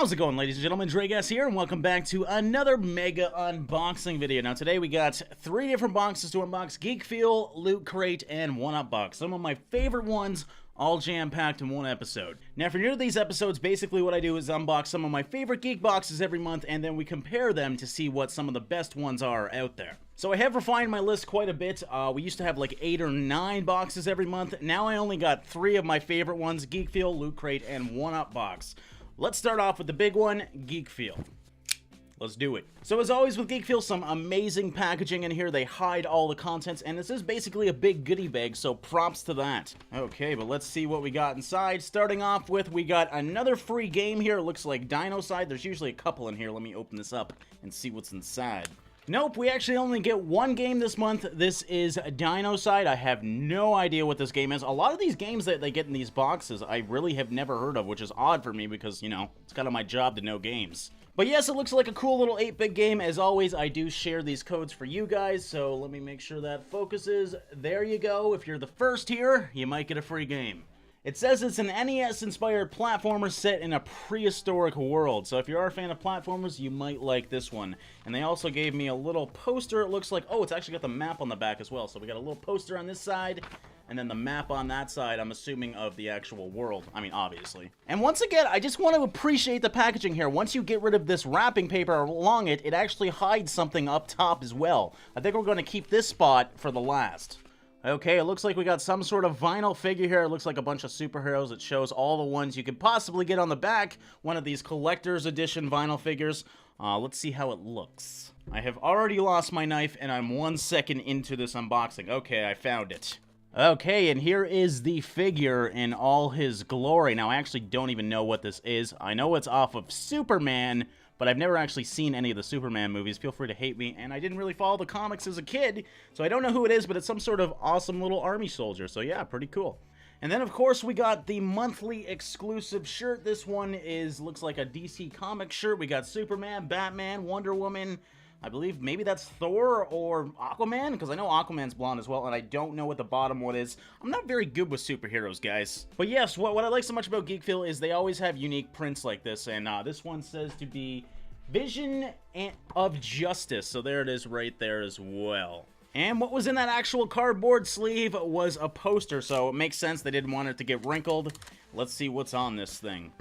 How's it going, ladies and gentlemen? Dragas here, and welcome back to another mega unboxing video. Now, today we got 3 different boxes to unbox: Geek Fuel, Loot Crate, and OneUp Box. Some of my favorite ones, all jam-packed in one episode. Now, if you're new to these episodes, basically what I do is unbox some of my favorite geek boxes every month, and then we compare them to see what some of the best ones are out there. So I have refined my list quite a bit. We used to have like 8 or 9 boxes every month. Now I only got 3 of my favorite ones: Geek Fuel, Loot Crate, and OneUp Box. Let's start off with the big one, Geek Fuel. Let's do it. So as always with Geek Fuel, some amazing packaging in here. They hide all the contents, and this is basically a big goodie bag, so props to that. Okay, but let's see what we got inside. Starting off with, we got another free game here. It looks like Dino side. There's usually a couple in here. Let me open this up and see what's inside. Nope, we actually only get one game this month. This is Dino side. I have no idea what this game is. A lot of these games that they get in these boxes, I really have never heard of, which is odd for me because, you know, it's kind of my job to know games. But yes, it looks like a cool little 8-bit game. As always, I do share these codes for you guys, so let me make sure that focuses. There you go. If you're the first here, you might get a free game. It says it's an NES-inspired platformer set in a prehistoric world, so if you are a fan of platformers, you might like this one. And they also gave me a little poster. It looks like, oh, it's actually got the map on the back as well. So we got a little poster on this side, and then the map on that side, I'm assuming, of the actual world. I mean, obviously. And once again, I just want to appreciate the packaging here. Once you get rid of this wrapping paper along it, it actually hides something up top as well. I think we're going to keep this spot for the last. Okay, it looks like we got some sort of vinyl figure here. It looks like a bunch of superheroes. It shows all the ones you could possibly get on the back. One of these collector's edition vinyl figures. Let's see how it looks. I have already lost my knife, and I'm 1 second into this unboxing. Okay, I found it. Okay, and here is the figure in all his glory. Now, I actually don't even know what this is. I know it's off of Superman, but I've never actually seen any of the Superman movies. Feel free to hate me, and I didn't really follow the comics as a kid, so I don't know who it is, but it's some sort of awesome little army soldier, so yeah, pretty cool. And then, of course, we got the monthly exclusive shirt. This one looks like a DC Comics shirt. We got Superman, Batman, Wonder Woman. I believe maybe that's Thor or Aquaman, because I know Aquaman's blonde as well, and I don't know what the bottom one is. I'm not very good with superheroes, guys. But yes, what I like so much about Geek Fuel is they always have unique prints like this, and this one says to be Vision of Justice, so there it is right there as well. And what was in that actual cardboard sleeve was a poster, so it makes sense they didn't want it to get wrinkled. Let's see what's on this thing.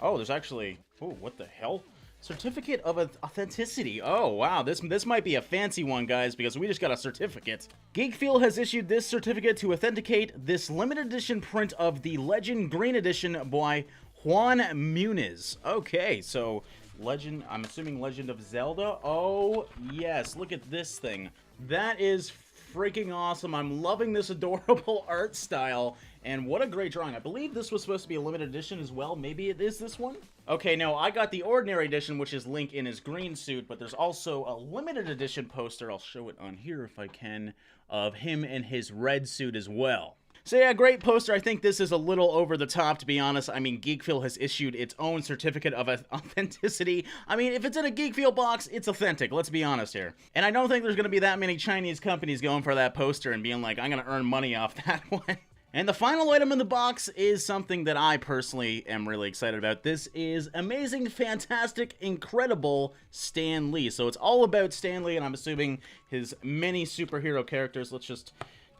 Oh, there's actually... oh, what the hell? Certificate of Authenticity. Oh, wow. This might be a fancy one, guys, because we just got a certificate. Geek Fuel has issued this certificate to authenticate this limited edition print of the Legend Green Edition by Juan Muniz. Okay, so Legend, I'm assuming Legend of Zelda. Oh, yes. Look at this thing. That is freaking awesome. I'm loving this adorable art style, and what a great drawing. I believe this was supposed to be a limited edition as well. Maybe it is this one? Okay, no, I got the ordinary edition, which is Link in his green suit, but there's also a limited edition poster, I'll show it on here if I can, of him in his red suit as well. So yeah, great poster. I think this is a little over the top, to be honest. I mean, Geek Fuel has issued its own certificate of authenticity. I mean, if it's in a Geek Fuel box, it's authentic. Let's be honest here. And I don't think there's going to be that many Chinese companies going for that poster and being like, I'm going to earn money off that one. And the final item in the box is something that I personally am really excited about. This is amazing, fantastic, incredible Stan Lee. So it's all about Stan Lee, and I'm assuming his many superhero characters. Let's just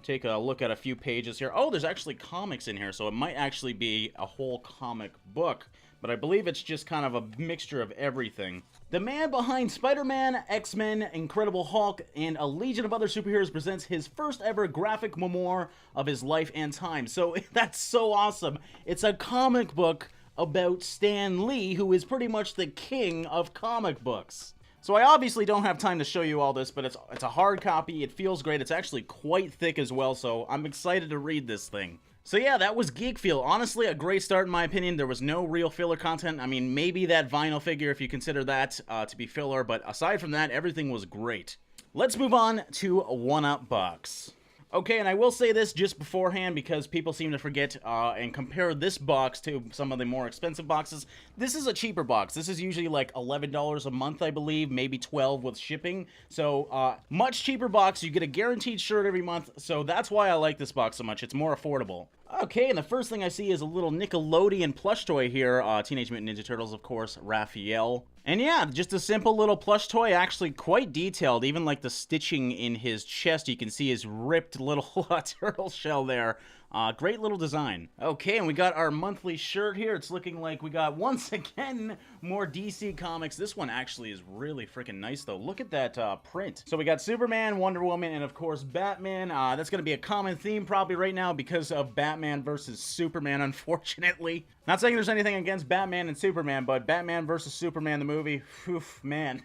take a look at a few pages here. Oh, there's actually comics in here, so it might actually be a whole comic book, but I believe it's just kind of a mixture of everything. The man behind Spider-Man, X-Men, Incredible Hulk, and a legion of other superheroes presents his first ever graphic memoir of his life and time. So that's so awesome. It's a comic book about Stan Lee, who is pretty much the king of comic books. So I obviously don't have time to show you all this, but it's a hard copy. It feels great. It's actually quite thick as well, so I'm excited to read this thing. So yeah, that was Geek Fuel. Honestly, a great start in my opinion. There was no real filler content. I mean, maybe that vinyl figure, if you consider that to be filler, but aside from that, everything was great. Let's move on to OneUp Box. Okay, and I will say this just beforehand because people seem to forget and compare this box to some of the more expensive boxes. This is a cheaper box. This is usually like $11 a month, I believe, maybe $12 with shipping. So, much cheaper box. You get a guaranteed shirt every month, so that's why I like this box so much. It's more affordable. Okay, and the first thing I see is a little Nickelodeon plush toy here. Teenage Mutant Ninja Turtles, of course, Raphael. And yeah, just a simple little plush toy, actually quite detailed. Even like the stitching in his chest, you can see his ripped little turtle shell there. Great little design. Okay, and we got our monthly shirt here. It's looking like we got, once again, more DC Comics. This one actually is really freaking nice, though. Look at that print. So we got Superman, Wonder Woman, and of course, Batman. That's going to be a common theme probably right now because of Batman versus Superman, unfortunately. Not saying there's anything against Batman and Superman, but Batman versus Superman, the movie, oof, man.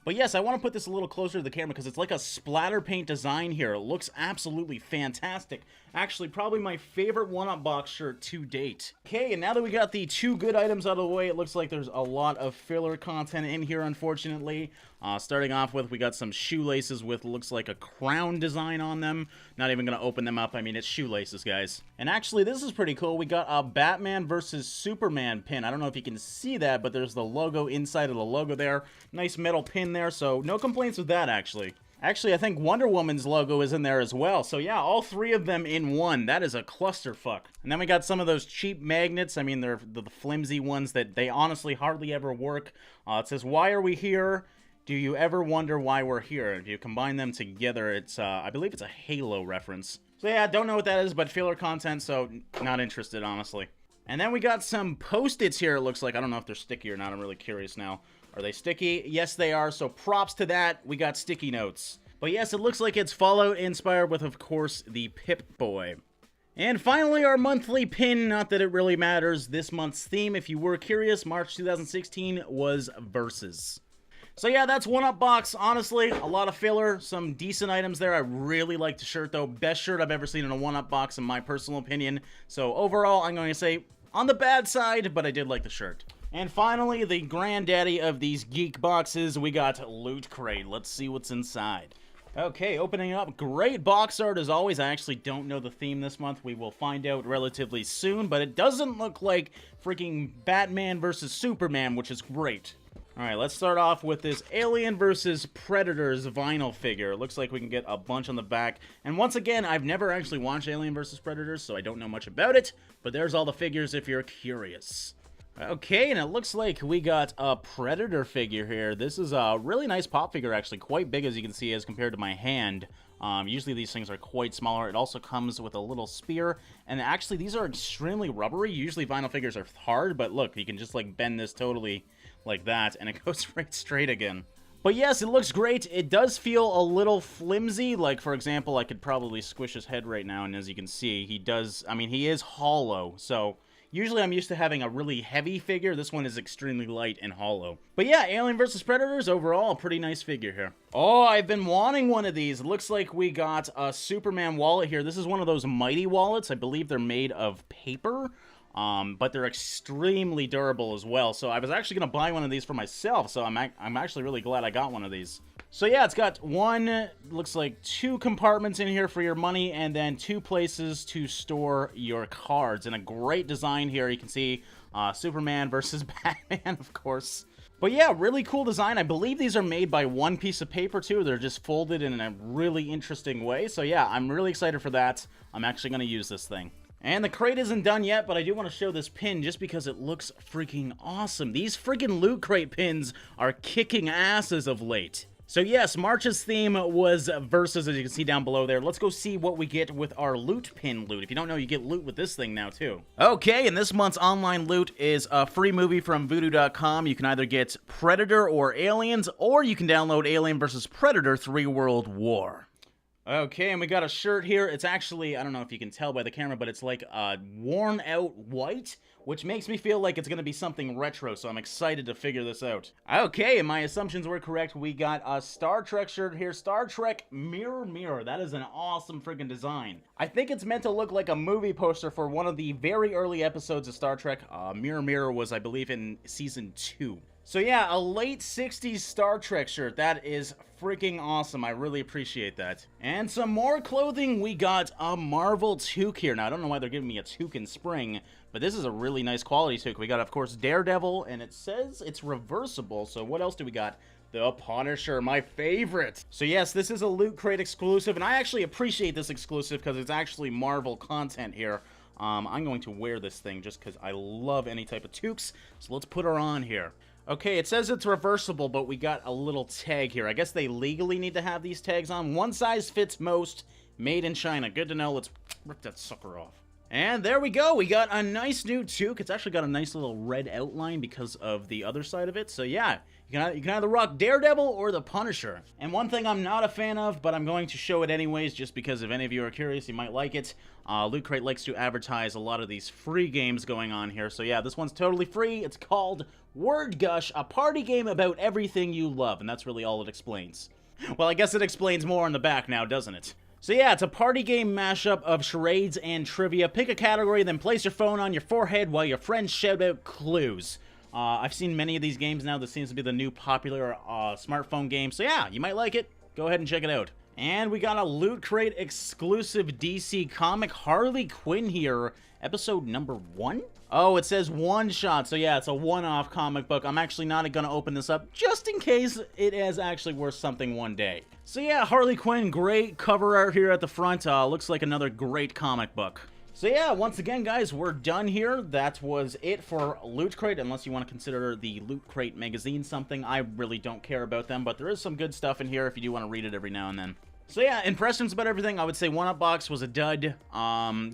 But yes, I want to put this a little closer to the camera because it's like a splatter paint design here. It looks absolutely fantastic. Actually, probably my favorite OneUp Box shirt to date. Okay, and now that we got the two good items out of the way, it looks like there's a lot of filler content in here, unfortunately. Starting off with, we got some shoelaces with, looks like a crown design on them. Not even going to open them up. I mean, it's shoelaces, guys. And actually, this is pretty cool. We got a Batman versus Superman pin. I don't know if you can see that, but there's the logo inside of the logo there. Nice metal pin there, so no complaints with that, actually. Actually, I think Wonder Woman's logo is in there as well. So yeah, all three of them in one. That is a clusterfuck. And then we got some of those cheap magnets. I mean, they're the flimsy ones that they honestly hardly ever work. It says, "Why are we here? Do you ever wonder why we're here?" If you combine them together, it's, I believe it's a Halo reference. So yeah, don't know what that is, but filler content, so not interested, honestly. And then we got some Post-its here, it looks like. I don't know if they're sticky or not. I'm really curious now. Are they sticky? Yes, they are, so props to that. We got sticky notes. But yes, it looks like it's Fallout inspired with, of course, the Pip-Boy. And finally, our monthly pin, not that it really matters. This month's theme, if you were curious, March 2016 was Versus. So yeah, that's OneUp Box. Honestly, a lot of filler, some decent items there. I really like the shirt, though. Best shirt I've ever seen in a OneUp Box, in my personal opinion. So overall, I'm going to say on the bad side, but I did like the shirt. And finally, the granddaddy of these Geek boxes, we got Loot Crate. Let's see what's inside. Okay, opening up. Great box art as always. I actually don't know the theme this month. We will find out relatively soon, but it doesn't look like freaking Batman versus Superman, which is great. Alright, let's start off with this Alien vs. Predators vinyl figure. It looks like we can get a bunch on the back. And once again, I've never actually watched Alien vs. Predators, so I don't know much about it. But there's all the figures if you're curious. Okay, and it looks like we got a Predator figure here. This is a really nice pop figure, actually. Quite big, as you can see, as compared to my hand. Usually these things are quite smaller. It also comes with a little spear. And actually, these are extremely rubbery. Usually vinyl figures are hard, but look, you can just, like, bend this totally like that, and it goes right straight again. But yes, it looks great. It does feel a little flimsy. Like, for example, I could probably squish his head right now, and as you can see, he does, I mean, he is hollow, so usually I'm used to having a really heavy figure. This one is extremely light and hollow. But yeah, Alien vs. Predators, overall, a pretty nice figure here. Oh, I've been wanting one of these. It looks like we got a Superman wallet here. This is one of those Mighty wallets. I believe they're made of paper. But they're extremely durable as well. So I was actually going to buy one of these for myself. So I'm actually really glad I got one of these. So yeah, it's got looks like 2 compartments in here for your money, and then 2 places to store your cards. And a great design here. You can see Superman versus Batman, of course. But yeah, really cool design. I believe these are made by one piece of paper too. They're just folded in a really interesting way. So yeah, I'm really excited for that. I'm actually going to use this thing. And the crate isn't done yet, but I do want to show this pin just because it looks freaking awesome. These freaking Loot Crate pins are kicking asses of late. So yes, March's theme was Versus, as you can see down below there. Let's go see what we get with our loot pin loot. If you don't know, you get loot with this thing now too. Okay, and this month's online loot is a free movie from voodoo.com. You can either get Predator or Aliens, or you can download Alien vs. Predator 3 World War. Okay, and we got a shirt here. It's actually, I don't know if you can tell by the camera, but it's like worn out white, which makes me feel like it's going to be something retro, so I'm excited to figure this out. Okay, and my assumptions were correct. We got a Star Trek shirt here. Star Trek Mirror Mirror. That is an awesome friggin' design. I think it's meant to look like a movie poster for one of the very early episodes of Star Trek. Mirror Mirror was, I believe, in Season 2. So yeah, a late 60s Star Trek shirt. That is freaking awesome. I really appreciate that. And some more clothing. We got a Marvel toque here. Now, I don't know why they're giving me a toque in spring, but this is a really nice quality toque. We got, of course, Daredevil, and it says it's reversible. So what else do we got? The Punisher, my favorite. So yes, this is a Loot Crate exclusive, and I actually appreciate this exclusive because it's actually Marvel content here. I'm going to wear this thing just because I love any type of toques. So let's put her on here. Okay, it says it's reversible, but we got a little tag here. I guess they legally need to have these tags on. One size fits most. Made in China. Good to know. Let's rip that sucker off. And there we go. We got a nice new toque. It's actually got a nice little red outline because of the other side of it. So yeah, you can either rock Daredevil or the Punisher. And one thing I'm not a fan of, but I'm going to show it anyways, just because if any of you are curious, you might like it. Loot Crate likes to advertise a lot of these free games going on here. So yeah, this one's totally free. It's called Word Gush, a party game about everything you love. And that's really all it explains. Well, I guess it explains more on the back now, doesn't it? So yeah, it's a party game mashup of charades and trivia. Pick a category, then place your phone on your forehead while your friends shout out clues. I've seen many of these games now. This seems to be the new popular smartphone game. So yeah, you might like it. Go ahead and check it out. And we got a Loot Crate exclusive DC comic, Harley Quinn here, episode number 1? Oh, it says one shot, so yeah, it's a one-off comic book. I'm actually not going to open this up, just in case it is actually worth something one day. So yeah, Harley Quinn, great cover art here at the front. Looks like another great comic book. So yeah, once again, guys, we're done here. That was it for Loot Crate, unless you want to consider the Loot Crate magazine something. I really don't care about them, but there is some good stuff in here if you do want to read it every now and then. So yeah, impressions about everything, I would say OneUp Box was a dud.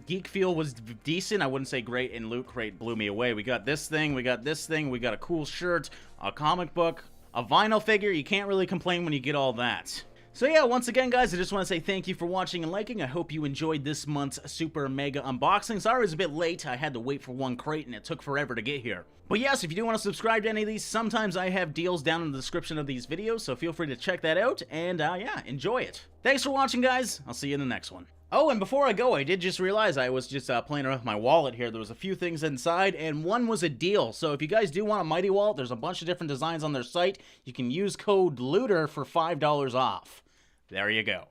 Geek Feel was decent, I wouldn't say great, and Loot Crate blew me away. We got this thing, we got this thing, we got a cool shirt, a comic book, a vinyl figure. You can't really complain when you get all that. So yeah, once again, guys, I just want to say thank you for watching and liking. I hope you enjoyed this month's super mega unboxing. Sorry it was a bit late. I had to wait for one crate and it took forever to get here. But yes, if you do want to subscribe to any of these, sometimes I have deals down in the description of these videos, so feel free to check that out, and yeah, enjoy it. Thanks for watching, guys. I'll see you in the next one. Oh, and before I go, I did just realize I was just playing around with my wallet here. There was a few things inside, and one was a deal. So if you guys do want a Mighty Wallet, there's a bunch of different designs on their site. You can use code LOOTER for $5 off. There you go.